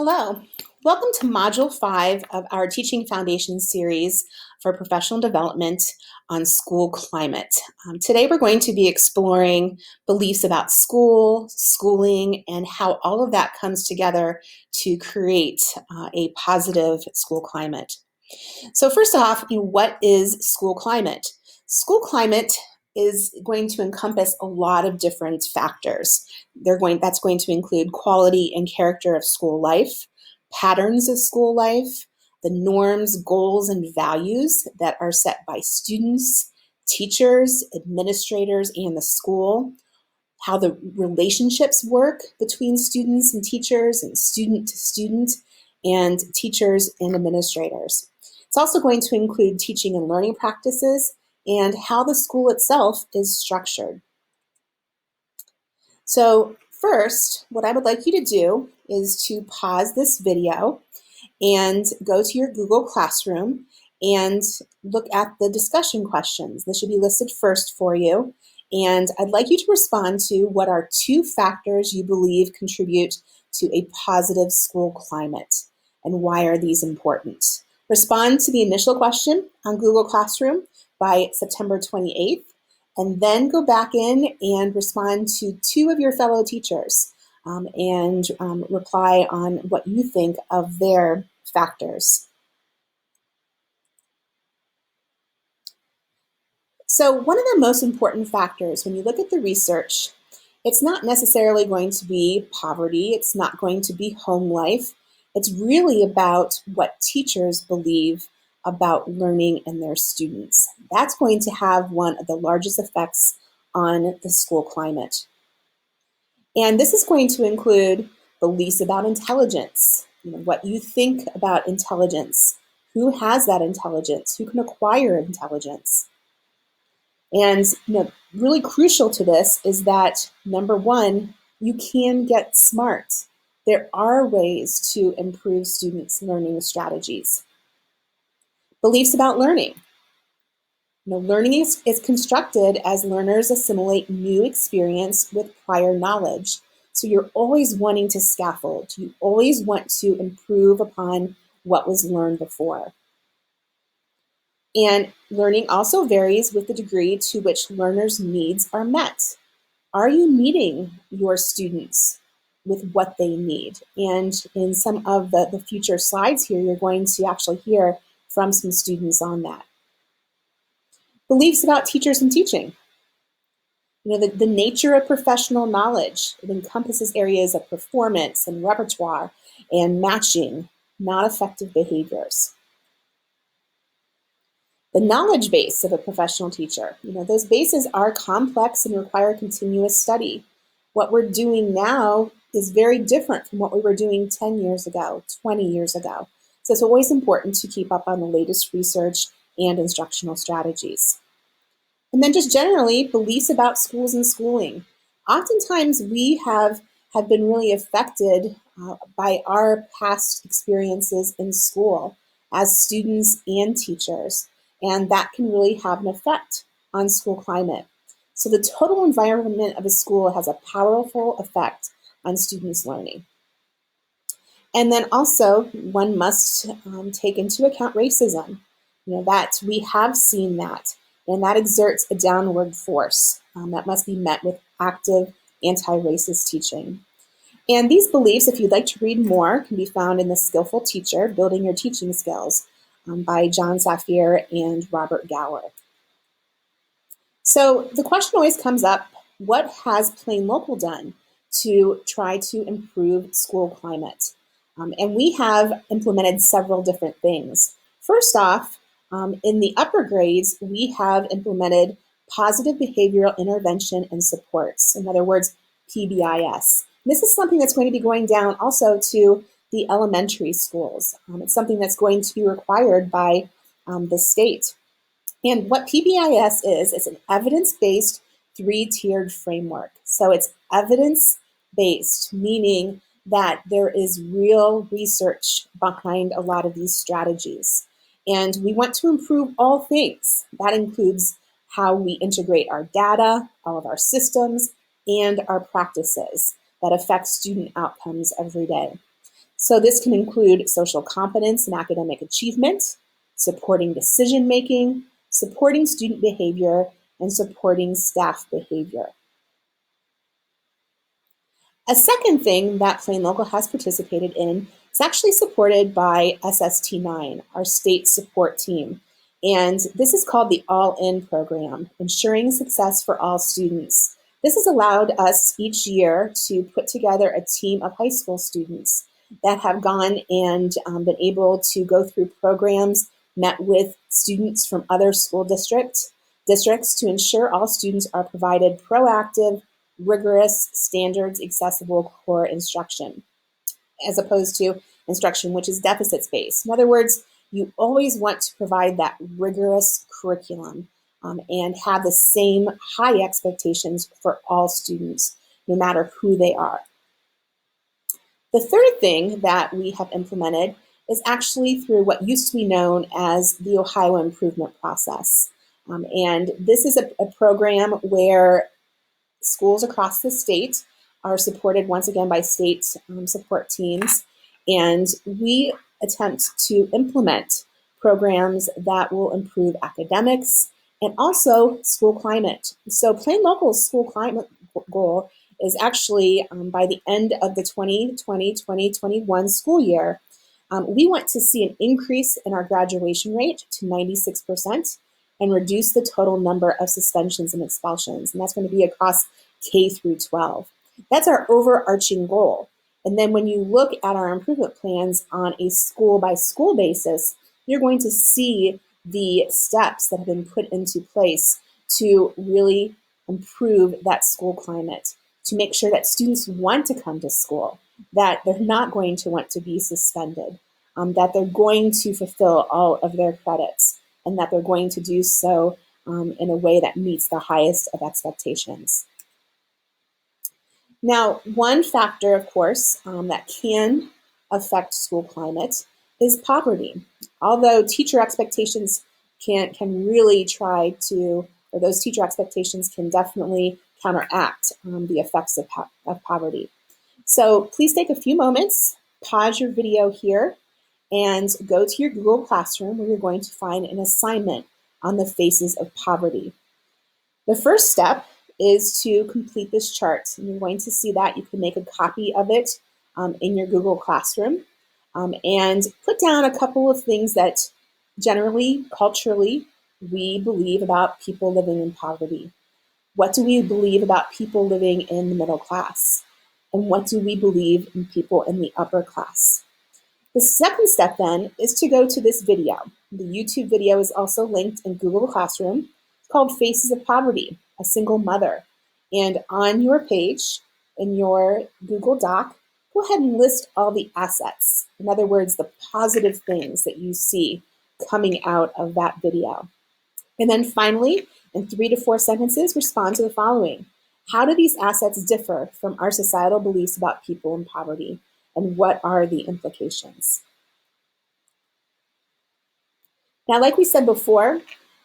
Hello, welcome to Module 5 of our Teaching Foundation series for professional development on school climate. Today we're going to be exploring beliefs about school, schooling, and how all of that comes together to create a positive school climate. So first off, what is school climate? School climate is going to encompass a lot of different factors. That's going to include quality and character of school life, patterns of school life, the norms, goals, and values that are set by students, teachers, administrators, and the school, how the relationships work between students and teachers and student to student and teachers and administrators. It's also going to include teaching and learning practices and how the school itself is structured. So first, what I would like you to do is to pause this video and go to your Google Classroom and look at the discussion questions. This should be listed first for you. And I'd like you to respond to what are 2 factors you believe contribute to a positive school climate, and why are these important? Respond to the initial question on Google Classroom by September 28th, and then go back in and respond to 2 of your fellow teachers and reply on what you think of their factors. So one of the most important factors when you look at the research, it's not necessarily going to be poverty, it's not going to be home life. It's really about what teachers believe about learning and their students. That's going to have one of the largest effects on the school climate. And this is going to include beliefs about intelligence, what you think about intelligence, who has that intelligence, who can acquire intelligence. And really crucial to this is that, number one, you can get smart. There are ways to improve students' learning strategies. Beliefs about learning. Learning is constructed as learners assimilate new experience with prior knowledge. So you're always wanting to scaffold. You always want to improve upon what was learned before. And learning also varies with the degree to which learners' needs are met. Are you meeting your students with what they need? And in some of the future slides here, you're going to actually hear from some students on that. Beliefs about teachers and teaching. The nature of professional knowledge. It encompasses areas of performance and repertoire and matching, not effective behaviors. The knowledge base of a professional teacher. Those bases are complex and require continuous study. What we're doing now is very different from what we were doing 10 years ago, 20 years ago. So it's always important to keep up on the latest research and instructional strategies. And then just generally, beliefs about schools and schooling. Oftentimes we have been really affected by our past experiences in school as students and teachers. And that can really have an effect on school climate. So the total environment of a school has a powerful effect on students' learning. And then also, one must take into account racism. That we have seen that, and that exerts a downward force that must be met with active anti-racist teaching. And these beliefs, if you'd like to read more, can be found in The Skillful Teacher, Building Your Teaching Skills by John Safier and Robert Gower. So the question always comes up, what has Plain Local done to try to improve school climate? And we have implemented several different things. First off, in the upper grades, we have implemented positive behavioral intervention and supports. In other words, PBIS. This is something that's going to be going down also to the elementary schools. It's something that's going to be required by the state. And what PBIS is an evidence-based 3-tiered framework. So it's evidence-based, meaning that there is real research behind a lot of these strategies. And we want to improve all things. That includes how we integrate our data, all of our systems, and our practices that affect student outcomes every day. So this can include social competence and academic achievement, supporting decision-making, supporting student behavior, and supporting staff behavior. A second thing that Plain Local has participated in is actually supported by SST9, our state support team. And this is called the All-In program, ensuring success for all students. This has allowed us each year to put together a team of high school students that have gone and been able to go through programs, met with students from other school districts to ensure all students are provided proactive, rigorous, standards accessible core instruction, as opposed to instruction which is deficits-based. In other words, you always want to provide that rigorous curriculum and have the same high expectations for all students, no matter who they are. The third thing that we have implemented is actually through what used to be known as the Ohio Improvement Process. And this is a program where schools across the state are supported once again by state support teams, and we attempt to implement programs that will improve academics and also school climate. So Plain Local's school climate goal is actually by the end of the 2020-2021 school year, we want to see an increase in our graduation rate to 96% and reduce the total number of suspensions and expulsions. And that's going to be across K through 12. That's our overarching goal. And then when you look at our improvement plans on a school by school basis, you're going to see the steps that have been put into place to really improve that school climate, to make sure that students want to come to school, that they're not going to want to be suspended, that they're going to fulfill all of their credits, and that they're going to do so in a way that meets the highest of expectations. Now, one factor, of course, that can affect school climate is poverty. Although teacher expectations can really try to, or those teacher expectations can definitely counteract the effects of poverty. So please take a few moments, pause your video here, and go to your Google Classroom where you're going to find an assignment on the faces of poverty. The first step is to complete this chart. And you're going to see that. You can make a copy of it in your Google Classroom and put down a couple of things that generally, culturally, we believe about people living in poverty. What do we believe about people living in the middle class? And what do we believe in people in the upper class? The second step then is to go to this video. The YouTube video is also linked in Google Classroom. It's called Faces of Poverty, a Single Mother. And on your page, in your Google Doc, go ahead and list all the assets. In other words, the positive things that you see coming out of that video. And then finally, in 3 to 4 sentences, respond to the following. How do these assets differ from our societal beliefs about people in poverty? And what are the implications? Now, like we said before,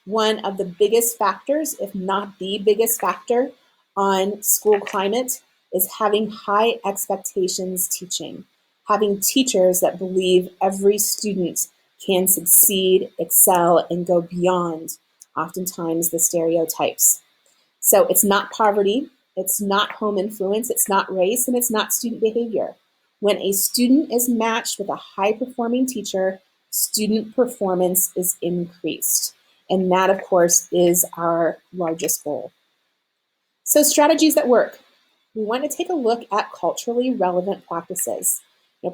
one of the biggest factors, if not the biggest factor on school climate, is having high expectations teaching, having teachers that believe every student can succeed, excel, and go beyond, oftentimes, the stereotypes. So it's not poverty, it's not home influence, it's not race, and it's not student behavior. When a student is matched with a high-performing teacher, student performance is increased. And that, of course, is our largest goal. So strategies that work. We want to take a look at culturally relevant practices.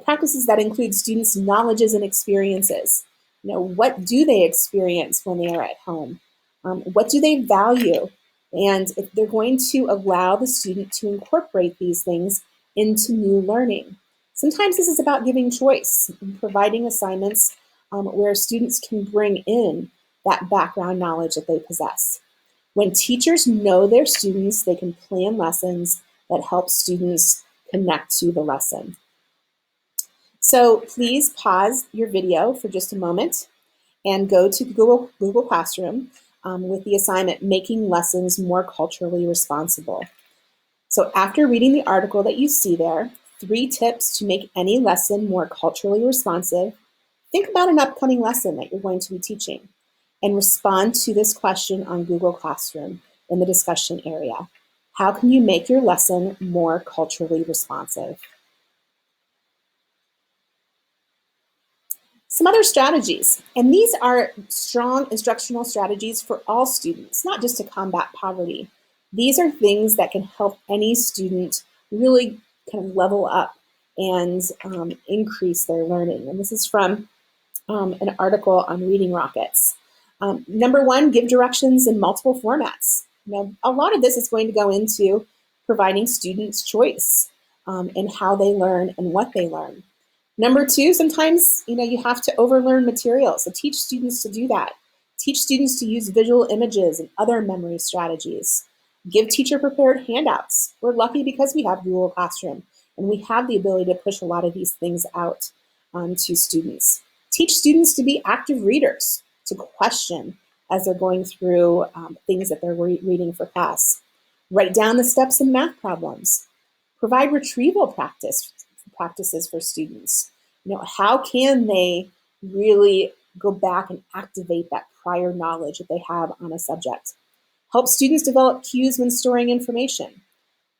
Practices that include students' knowledges and experiences. What do they experience when they are at home? What do they value? And if they're going to allow the student to incorporate these things into new learning. Sometimes this is about giving choice and providing assignments where students can bring in that background knowledge that they possess. When teachers know their students, they can plan lessons that help students connect to the lesson. So please pause your video for just a moment and go to Google Classroom with the assignment, Making Lessons More Culturally Responsible. So after reading the article that you see there, 3 tips to make any lesson more culturally responsive. Think about an upcoming lesson that you're going to be teaching and respond to this question on Google Classroom in the discussion area. How can you make your lesson more culturally responsive? Some other strategies, and these are strong instructional strategies for all students, not just to combat poverty. These are things that can help any student really kind of level up and increase their learning. And this is from an article on Reading Rockets. Number 1, give directions in multiple formats. Now, a lot of this is going to go into providing students choice in how they learn and what they learn. Number 2, sometimes you have to overlearn material, so teach students to do that. Teach students to use visual images and other memory strategies. Give teacher-prepared handouts. We're lucky because we have Google Classroom, and we have the ability to push a lot of these things out to students. Teach students to be active readers, to question as they're going through things that they're reading for class. Write down the steps in math problems. Provide retrieval practices for students. How can they really go back and activate that prior knowledge that they have on a subject? Help students develop cues when storing information.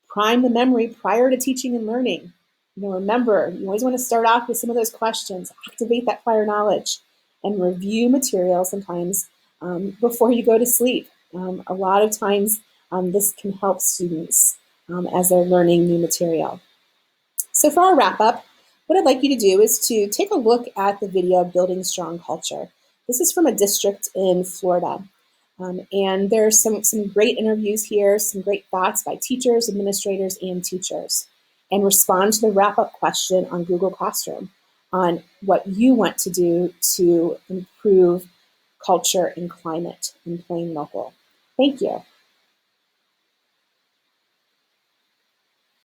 Prime the memory prior to teaching and learning. Remember, you always want to start off with some of those questions, activate that prior knowledge, and review material sometimes before you go to sleep. A lot of times this can help students as they're learning new material. So for our wrap up, what I'd like you to do is to take a look at the video Building Strong Culture. This is from a district in Florida. And there's some great interviews here, some great thoughts by teachers, administrators, and teachers. And respond to the wrap-up question on Google Classroom on what you want to do to improve culture and climate in Plain Local. Thank you.